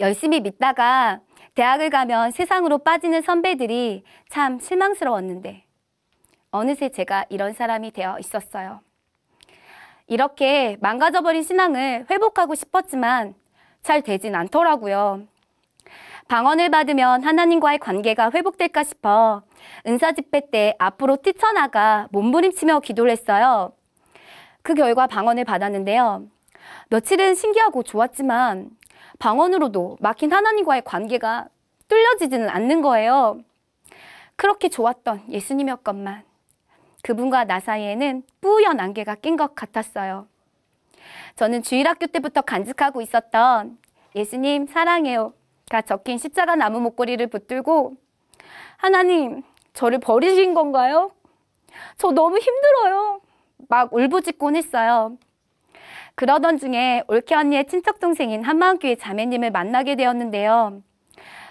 열심히 믿다가 대학을 가면 세상으로 빠지는 선배들이 참 실망스러웠는데 어느새 제가 이런 사람이 되어 있었어요. 이렇게 망가져버린 신앙을 회복하고 싶었지만 잘 되진 않더라고요. 방언을 받으면 하나님과의 관계가 회복될까 싶어 은사 집회 때 앞으로 뛰쳐나가 몸부림치며 기도를 했어요. 그 결과 방언을 받았는데요. 며칠은 신기하고 좋았지만 방언으로도 막힌 하나님과의 관계가 뚫려지지는 않는 거예요. 그렇게 좋았던 예수님이었건만 그분과 나 사이에는 뿌연 안개가 낀 것 같았어요. 저는 주일학교 때부터 간직하고 있었던 예수님 사랑해요 가 적힌 십자가 나무 목걸이를 붙들고 하나님 저를 버리신 건가요? 저 너무 힘들어요. 막 울부짖곤 했어요. 그러던 중에 올케 언니의 친척 동생인 한마음교회 자매님을 만나게 되었는데요.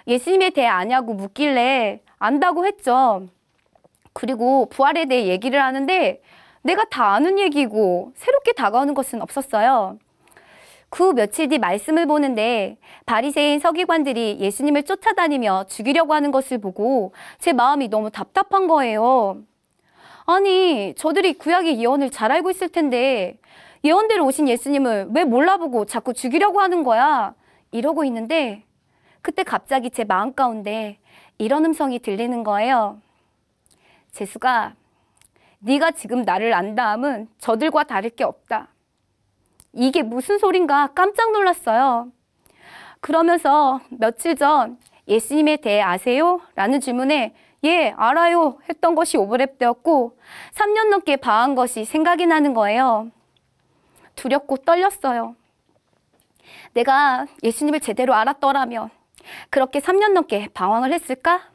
예수님에 대해 아냐고 묻길래 안다고 했죠. 그리고 부활에 대해 얘기를 하는데 내가 다 아는 얘기고 새롭게 다가오는 것은 없었어요. 그 며칠 뒤 말씀을 보는데 바리새인 서기관들이 예수님을 쫓아다니며 죽이려고 하는 것을 보고 제 마음이 너무 답답한 거예요. 아니, 저들이 구약의 예언을 잘 알고 있을 텐데 예언대로 오신 예수님을 왜 몰라보고 자꾸 죽이려고 하는 거야? 이러고 있는데 그때 갑자기 제 마음 가운데 이런 음성이 들리는 거예요. 재수가 네가 지금 나를 안다 함은 저들과 다를 게 없다. 이게 무슨 소린가 깜짝 놀랐어요. 그러면서 며칠 전 예수님에 대해 아세요? 라는 질문에 예, 알아요 했던 것이 오버랩 되었고 3년 넘게 방황한 것이 생각이 나는 거예요. 두렵고 떨렸어요. 내가 예수님을 제대로 알았더라면 그렇게 3년 넘게 방황을 했을까?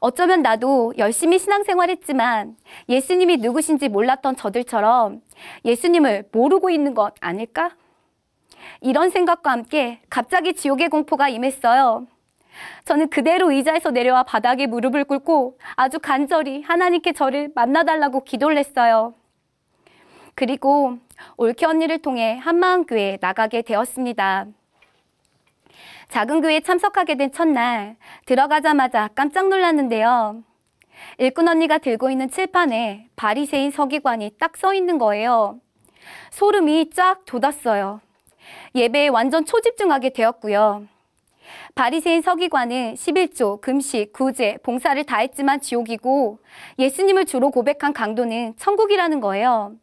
어쩌면 나도 열심히 신앙생활했지만 예수님이 누구신지 몰랐던 저들처럼 예수님을 모르고 있는 것 아닐까? 이런 생각과 함께 갑자기 지옥의 공포가 임했어요. 저는 그대로 의자에서 내려와 바닥에 무릎을 꿇고 아주 간절히 하나님께 저를 만나달라고 기도를 했어요. 그리고 올케 언니를 통해 한마음교회에 나가게 되었습니다. 작은 교회에 참석하게 된 첫날 들어가자마자 깜짝 놀랐는데요. 일꾼 언니가 들고 있는 칠판에 바리새인 서기관이 딱 써 있는 거예요. 소름이 쫙 돋았어요. 예배에 완전 초집중하게 되었고요. 바리새인 서기관은 11조, 금식, 구제, 봉사를 다 했지만 지옥이고 예수님을 주로 고백한 강도는 천국이라는 거예요.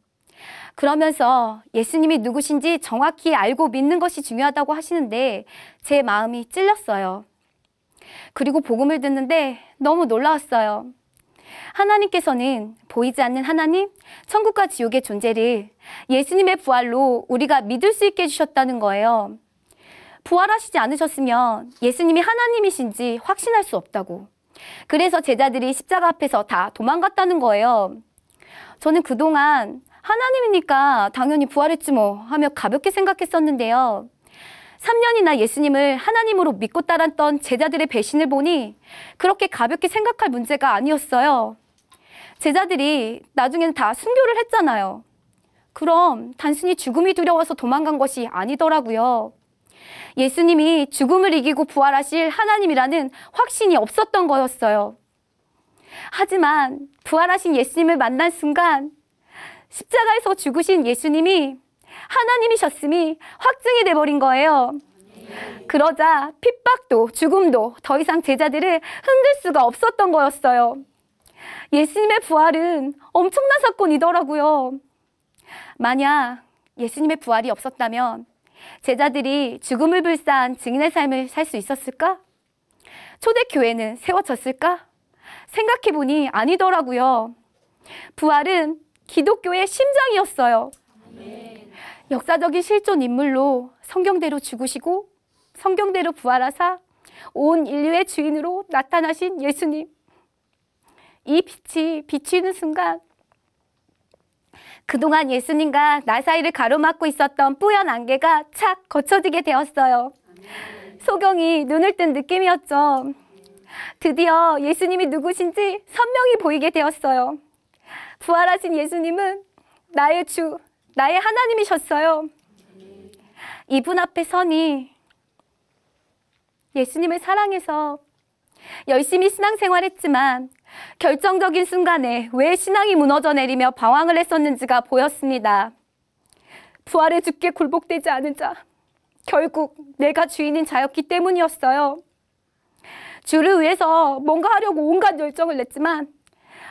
그러면서 예수님이 누구신지 정확히 알고 믿는 것이 중요하다고 하시는데 제 마음이 찔렸어요. 그리고 복음을 듣는데 너무 놀라웠어요. 하나님께서는 보이지 않는 하나님, 천국과 지옥의 존재를 예수님의 부활로 우리가 믿을 수 있게 해주셨다는 거예요. 부활하시지 않으셨으면 예수님이 하나님이신지 확신할 수 없다고. 그래서 제자들이 십자가 앞에서 다 도망갔다는 거예요. 저는 그동안 하나님이니까 당연히 부활했지 뭐 하며 가볍게 생각했었는데요. 3년이나 예수님을 하나님으로 믿고 따랐던 제자들의 배신을 보니 그렇게 가볍게 생각할 문제가 아니었어요. 제자들이 나중에는 다 순교를 했잖아요. 그럼 단순히 죽음이 두려워서 도망간 것이 아니더라고요. 예수님이 죽음을 이기고 부활하실 하나님이라는 확신이 없었던 거였어요. 하지만 부활하신 예수님을 만난 순간 십자가에서 죽으신 예수님이 하나님이셨음이 확증이 돼버린 거예요. 그러자 핍박도 죽음도 더 이상 제자들을 흔들 수가 없었던 거였어요. 예수님의 부활은 엄청난 사건이더라고요. 만약 예수님의 부활이 없었다면 제자들이 죽음을 불사한 증인의 삶을 살 수 있었을까? 초대교회는 세워졌을까? 생각해보니 아니더라고요. 부활은 기독교의 심장이었어요. 역사적인 실존 인물로 성경대로 죽으시고 성경대로 부활하사 온 인류의 주인으로 나타나신 예수님. 이 빛이 비추는 순간 그동안 예수님과 나 사이를 가로막고 있었던 뿌연 안개가 착 거쳐지게 되었어요. 소경이 눈을 뜬 느낌이었죠. 드디어 예수님이 누구신지 선명히 보이게 되었어요. 부활하신 예수님은 나의 주, 나의 하나님이셨어요. 이분 앞에 서니 예수님을 사랑해서 열심히 신앙생활했지만 결정적인 순간에 왜 신앙이 무너져 내리며 방황을 했었는지가 보였습니다. 부활의 주께 굴복되지 않은 자, 결국 내가 주인인 자였기 때문이었어요. 주를 위해서 뭔가 하려고 온갖 열정을 냈지만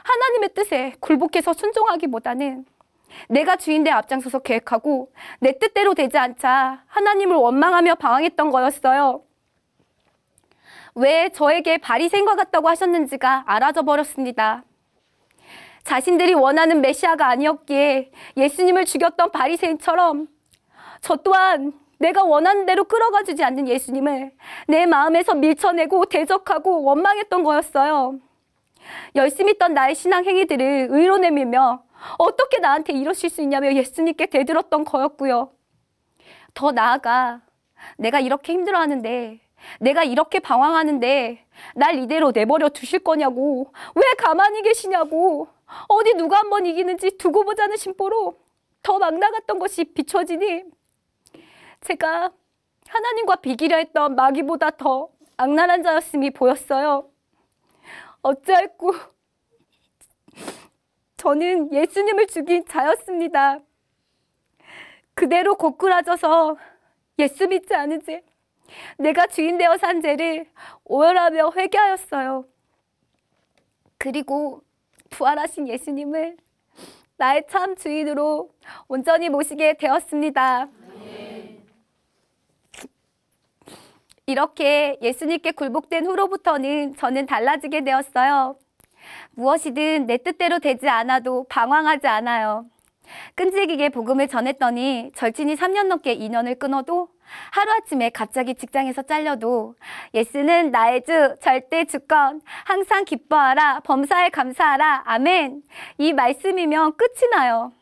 하나님의 뜻에 굴복해서 순종하기보다는 내가 주인되어 앞장서서 계획하고 내 뜻대로 되지 않자 하나님을 원망하며 방황했던 거였어요. 왜 저에게 바리새인과 같다고 하셨는지가 알아져 버렸습니다. 자신들이 원하는 메시아가 아니었기에 예수님을 죽였던 바리새인처럼 저 또한 내가 원하는 대로 끌어가 주지 않는 예수님을 내 마음에서 밀쳐내고 대적하고 원망했던 거였어요. 열심히 했던 나의 신앙 행위들을 의로 내밀며 어떻게 나한테 이러실 수 있냐며 예수님께 대들었던 거였고요. 더 나아가 내가 이렇게 힘들어하는데, 내가 이렇게 방황하는데 날 이대로 내버려 두실 거냐고, 왜 가만히 계시냐고, 어디 누가 한번 이기는지 두고 보자는 심보로 더 막 나갔던 것이 비춰지니 제가 하나님과 비기려 했던 마귀보다 더 악랄한 자였음이 보였어요. 어찌할꼬 저는 예수님을 죽인 자였습니다. 그대로 고꾸라져서 예수 믿지 않은 죄, 내가 주인 되어 산 죄를 오열하며 회개하였어요. 그리고 부활하신 예수님을 나의 참 주인으로 온전히 모시게 되었습니다. 이렇게 예수님께 굴복된 후로부터는 저는 달라지게 되었어요. 무엇이든 내 뜻대로 되지 않아도 방황하지 않아요. 끈질기게 복음을 전했더니 절친이 3년 넘게 인연을 끊어도 하루아침에 갑자기 직장에서 잘려도 예수는 나의 주, 절대 주권, 항상 기뻐하라, 범사에 감사하라, 아멘. 이 말씀이면 끝이 나요.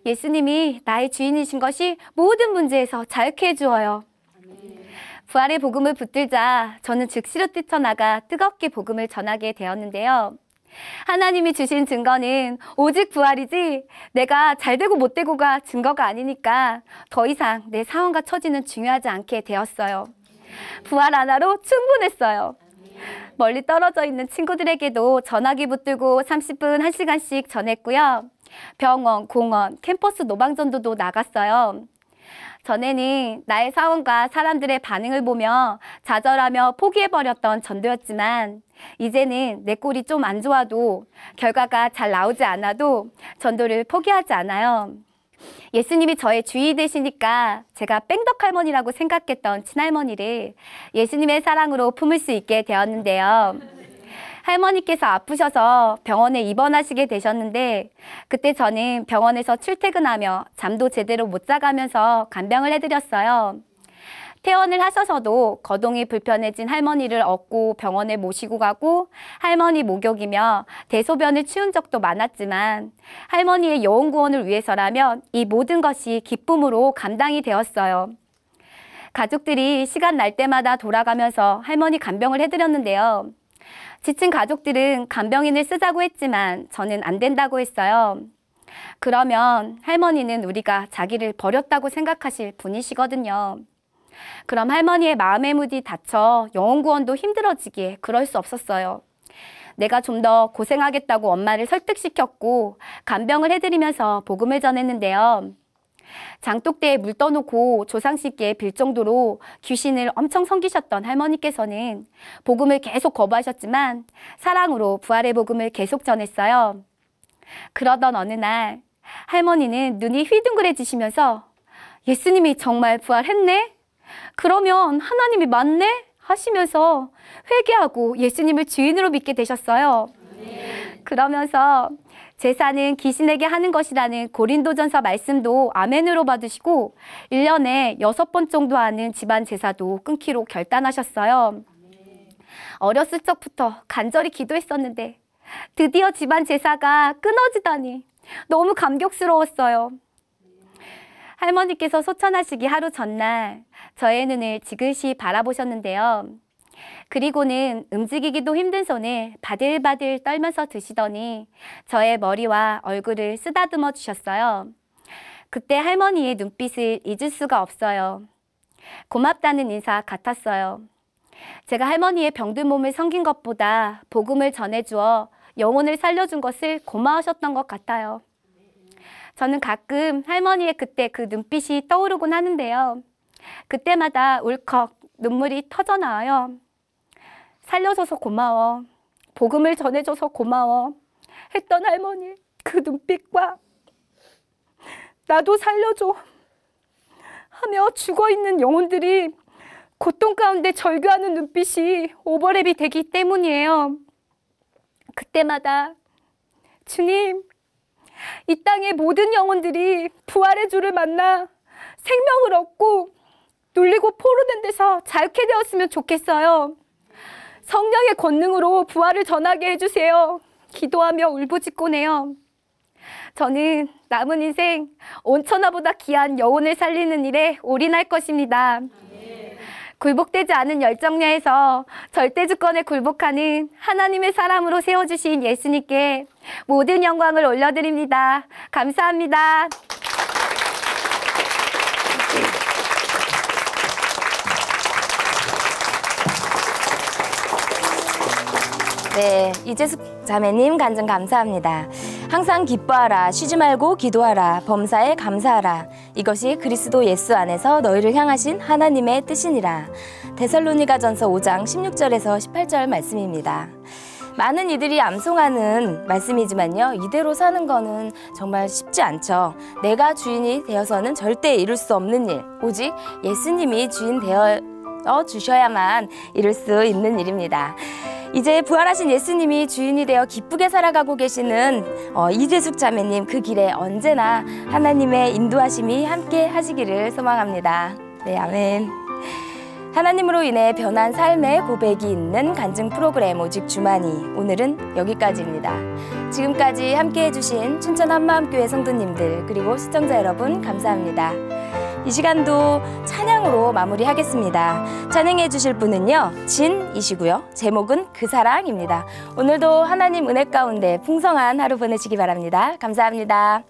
예수님이 나의 주인이신 것이 모든 문제에서 자유케 해주어요. 부활의 복음을 붙들자 저는 즉시로 뛰쳐나가 뜨겁게 복음을 전하게 되었는데요. 하나님이 주신 증거는 오직 부활이지 내가 잘되고 못되고가 증거가 아니니까 더 이상 내 상황과 처지는 중요하지 않게 되었어요. 부활 하나로 충분했어요. 멀리 떨어져 있는 친구들에게도 전화기 붙들고 30분, 1시간씩 전했고요. 병원, 공원, 캠퍼스 노방전도도 나갔어요. 전에는 나의 상황과 사람들의 반응을 보며 좌절하며 포기해버렸던 전도였지만 이제는 내 꼴이 좀 안 좋아도 결과가 잘 나오지 않아도 전도를 포기하지 않아요. 예수님이 저의 주인이 되시니까 제가 뺑덕 할머니라고 생각했던 친할머니를 예수님의 사랑으로 품을 수 있게 되었는데요. 할머니께서 아프셔서 병원에 입원하시게 되셨는데 그때 저는 병원에서 출퇴근하며 잠도 제대로 못 자가면서 간병을 해드렸어요. 퇴원을 하셔서도 거동이 불편해진 할머니를 업고 병원에 모시고 가고 할머니 목욕이며 대소변을 치운 적도 많았지만 할머니의 영혼 구원을 위해서라면 이 모든 것이 기쁨으로 감당이 되었어요. 가족들이 시간 날 때마다 돌아가면서 할머니 간병을 해드렸는데요. 지친 가족들은 간병인을 쓰자고 했지만 저는 안 된다고 했어요. 그러면 할머니는 우리가 자기를 버렸다고 생각하실 분이시거든요. 그럼 할머니의 마음의 문이 닫혀 영혼 구원도 힘들어지기에 그럴 수 없었어요. 내가 좀 더 고생하겠다고 엄마를 설득시켰고 간병을 해드리면서 복음을 전했는데요. 장독대에 물 떠놓고 조상씨께 빌 정도로 귀신을 엄청 섬기셨던 할머니께서는 복음을 계속 거부하셨지만 사랑으로 부활의 복음을 계속 전했어요. 그러던 어느 날 할머니는 눈이 휘둥그레지시면서 예수님이 정말 부활했네? 그러면 하나님이 맞네? 하시면서 회개하고 예수님을 주인으로 믿게 되셨어요. 그러면서 제사는 귀신에게 하는 것이라는 고린도전서 말씀도 아멘으로 받으시고 1년에 6번 정도 하는 집안 제사도 끊기로 결단하셨어요. 어렸을 적부터 간절히 기도했었는데 드디어 집안 제사가 끊어지다니 너무 감격스러웠어요. 할머니께서 소천하시기 하루 전날 저의 눈을 지그시 바라보셨는데요. 그리고는 움직이기도 힘든 손을 바들바들 떨면서 드시더니 저의 머리와 얼굴을 쓰다듬어 주셨어요. 그때 할머니의 눈빛을 잊을 수가 없어요. 고맙다는 인사 같았어요. 제가 할머니의 병든 몸을 섬긴 것보다 복음을 전해주어 영혼을 살려준 것을 고마우셨던 것 같아요. 저는 가끔 할머니의 그때 그 눈빛이 떠오르곤 하는데요. 그때마다 울컥 눈물이 터져 나와요. 살려줘서 고마워. 복음을 전해줘서 고마워. 했던 할머니 그 눈빛과 나도 살려줘 하며 죽어있는 영혼들이 고통 가운데 절규하는 눈빛이 오버랩이 되기 때문이에요. 그때마다 주님, 이 땅의 모든 영혼들이 부활의 주를 만나 생명을 얻고 눌리고 포로된 데서 자유케 되었으면 좋겠어요. 성령의 권능으로 부활을 전하게 해주세요. 기도하며 울부짖곤 해요. 저는 남은 인생 온천하보다 귀한 영혼을 살리는 일에 올인할 것입니다. 굴복되지 않은 열정야에서 절대주권에 굴복하는 하나님의 사람으로 세워주신 예수님께 모든 영광을 올려드립니다. 감사합니다. 네, 이재숙 자매님 간증 감사합니다. 항상 기뻐하라, 쉬지 말고 기도하라, 범사에 감사하라. 이것이 그리스도 예수 안에서 너희를 향하신 하나님의 뜻이니라. 데살로니가전서 5장 16절에서 18절 말씀입니다. 많은 이들이 암송하는 말씀이지만요, 이대로 사는 거는 정말 쉽지 않죠. 내가 주인이 되어서는 절대 이룰 수 없는 일, 오직 예수님이 주인 되어 주셔야만 이룰 수 있는 일입니다. 이제 부활하신 예수님이 주인이 되어 기쁘게 살아가고 계시는 이재숙 자매님, 그 길에 언제나 하나님의 인도하심이 함께 하시기를 소망합니다. 네, 아멘. 하나님으로 인해 변한 삶의 고백이 있는 간증 프로그램 오직 주만이, 오늘은 여기까지입니다. 지금까지 함께 해주신 춘천 한마음교회 성도님들 그리고 시청자 여러분 감사합니다. 이 시간도 찬양으로 마무리하겠습니다. 찬양해 주실 분은요, 진이시고요. 제목은 그 사랑입니다. 오늘도 하나님 은혜 가운데 풍성한 하루 보내시기 바랍니다. 감사합니다.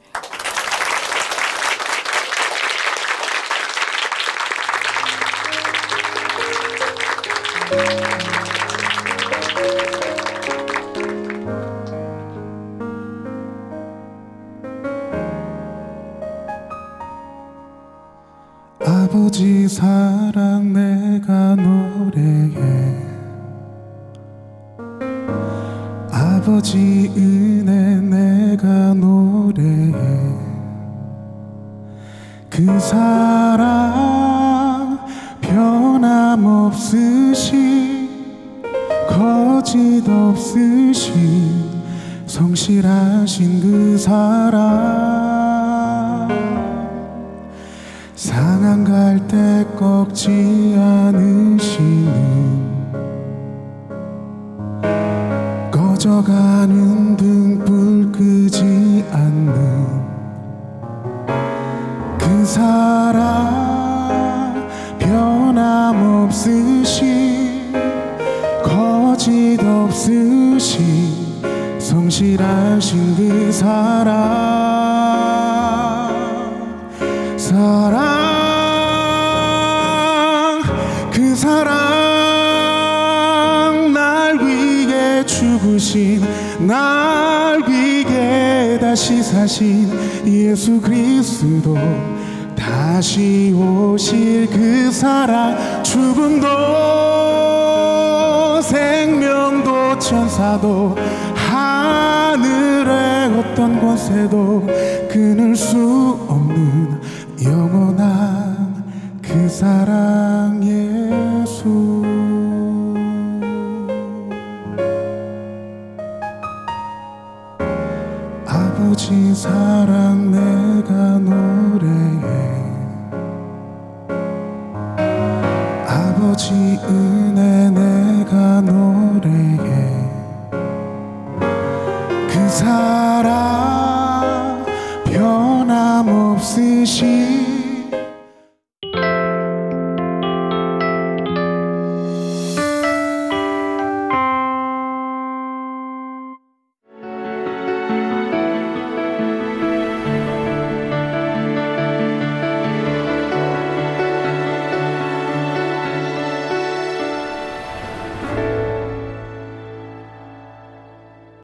아버지 사랑 내가 노래해, 아버지 은혜 내가 노래해. 그 사랑 변함없으신, 거짓 없으신, 성실하신 그 사랑. 상한 갈 때 꺾지 않으시는, 꺼져가는 등불 끄지 않는 그 사랑 변함없으신, 거짓 없으신, 성실하신 그 사랑. 사랑 죽으신 날 위해 다시 사신 예수 그리스도 다시 오실 그 사랑 죽음도 생명도 천사도 하늘의 어떤 권세도 끊을 수 없는 영원한 그 사랑 예수. 아버지 사랑 내가 노래해 아버지 은혜